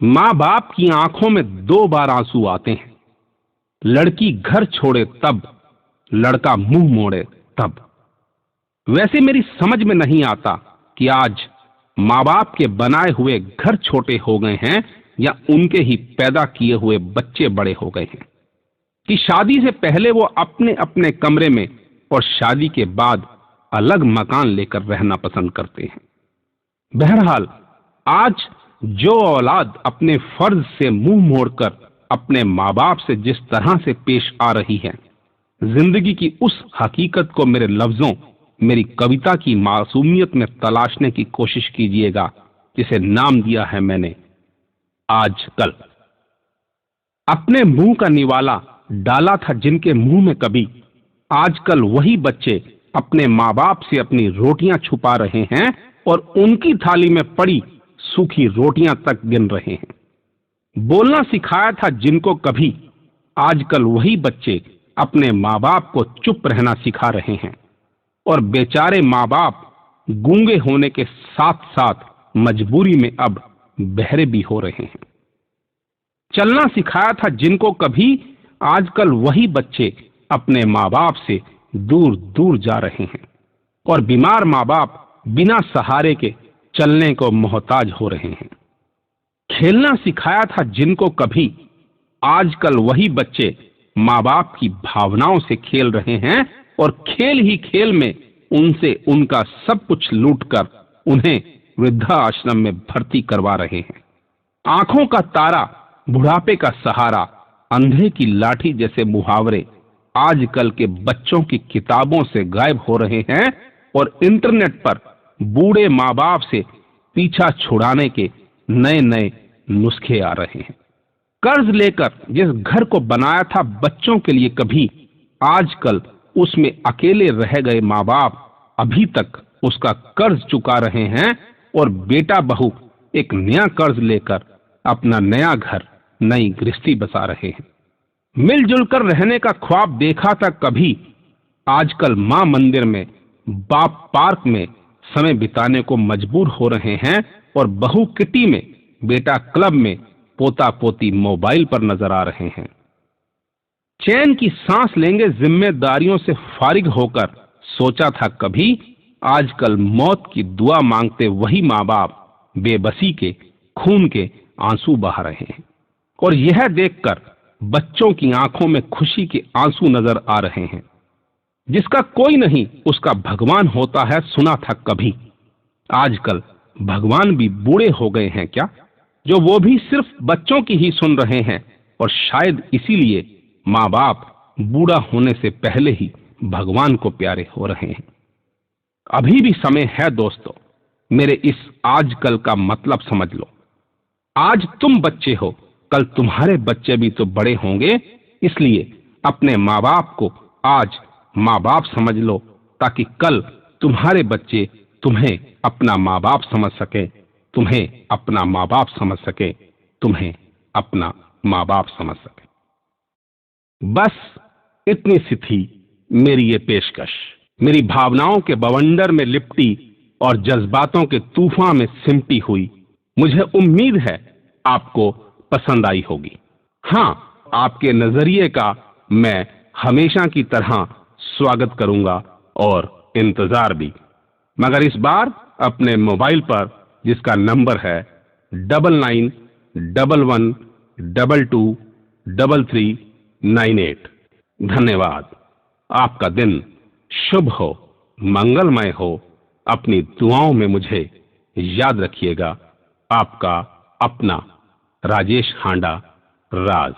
माँ बाप की आंखों में 2 बार आंसू आते हैं। लड़की घर छोड़े तब, लड़का मुंह मोड़े तब। वैसे मेरी समझ में नहीं आता कि आज माँ बाप के बनाए हुए घर छोटे हो गए हैं या उनके ही पैदा किए हुए बच्चे बड़े हो गए हैं, कि शादी से पहले वो अपने अपने कमरे में और शादी के बाद अलग मकान लेकर रहना पसंद करते हैं। बहरहाल, आज जो औलाद अपने फर्ज से मुंह मोड़कर अपने माँ बाप से जिस तरह से पेश आ रही है, जिंदगी की उस हकीकत को मेरे लफ्जों, मेरी कविता की मासूमियत में तलाशने की कोशिश कीजिएगा, जिसे नाम दिया है मैंने आजकल। अपने मुंह का निवाला डाला था जिनके मुंह में कभी, आजकल वही बच्चे अपने माँ बाप से अपनी रोटियां छुपा रहे हैं और उनकी थाली में पड़ी सूखी रोटियां तक गिन रहे हैं। बोलना सिखाया था जिनको कभी, आजकल वही बच्चे अपने माँ बाप को चुप रहना सिखा रहे हैं और बेचारे माँ बाप गूंगे होने के साथ साथ मजबूरी में अब बहरे भी हो रहे हैं। चलना सिखाया था जिनको कभी, आजकल वही बच्चे अपने माँ बाप से दूर दूर जा रहे हैं और बीमार माँ बाप बिना सहारे के चलने को मोहताज हो रहे हैं। खेलना सिखाया था जिनको कभी, आजकल वही बच्चे माँ बाप की भावनाओं से खेल रहे हैं और खेल ही खेल में उनसे उनका सब कुछ लूटकर उन्हें वृद्धाश्रम में भर्ती करवा रहे हैं। आंखों का तारा, बुढ़ापे का सहारा, अंधे की लाठी जैसे मुहावरे आजकल के बच्चों की किताबों से गायब हो रहे हैं और इंटरनेट पर बूढ़े माँ बाप से पीछा छुड़ाने के नए नए नुस्खे आ रहे हैं। कर्ज लेकर जिस घर को बनाया था बच्चों के लिए कभी, आजकल उसमें अकेले रह गए माँ बाप अभी तक उसका कर्ज चुका रहे हैं और बेटा बहू एक नया कर्ज लेकर अपना नया घर, नई गृहस्थी बसा रहे हैं। मिलजुल कर रहने का ख्वाब देखा था कभी, आजकल माँ मंदिर में, बाप पार्क में समय बिताने को मजबूर हो रहे हैं और बहू किटी में, बेटा क्लब में, पोता पोती मोबाइल पर नजर आ रहे हैं। चैन की सांस लेंगे जिम्मेदारियों से फारिग होकर, सोचा था कभी, आजकल मौत की दुआ मांगते वही माँ बाप बेबसी के, खून के आंसू बहा रहे हैं और यह देखकर बच्चों की आंखों में खुशी के आंसू नजर आ रहे हैं। जिसका कोई नहीं उसका भगवान होता है, सुना था कभी, आजकल भगवान भी बूढ़े हो गए हैं क्या, जो वो भी सिर्फ बच्चों की ही सुन रहे हैं और शायद इसीलिए माँ बाप बूढ़ा होने से पहले ही भगवान को प्यारे हो रहे हैं। अभी भी समय है दोस्तों, मेरे इस आजकल का मतलब समझ लो। आज तुम बच्चे हो, कल तुम्हारे बच्चे भी तो बड़े होंगे, इसलिए अपने माँ बाप को आज माँ बाप समझ लो ताकि कल तुम्हारे बच्चे तुम्हें अपना माँ बाप समझ सके, तुम्हें अपना माँ बाप समझ सके, तुम्हें अपना माँ बाप समझ सके। बस इतनी सी थी मेरी ये पेशकश, मेरी भावनाओं के बवंडर में लिपटी और जज्बातों के तूफान में सिमटी हुई। मुझे उम्मीद है आपको पसंद आई होगी। हाँ, आपके नजरिए का मैं हमेशा की तरह स्वागत करूंगा और इंतजार भी, मगर इस बार अपने मोबाइल पर, जिसका नंबर है 9911122398। धन्यवाद। आपका दिन शुभ हो, मंगलमय हो। अपनी दुआओं में मुझे याद रखिएगा। आपका अपना राजेश हांडा, राज।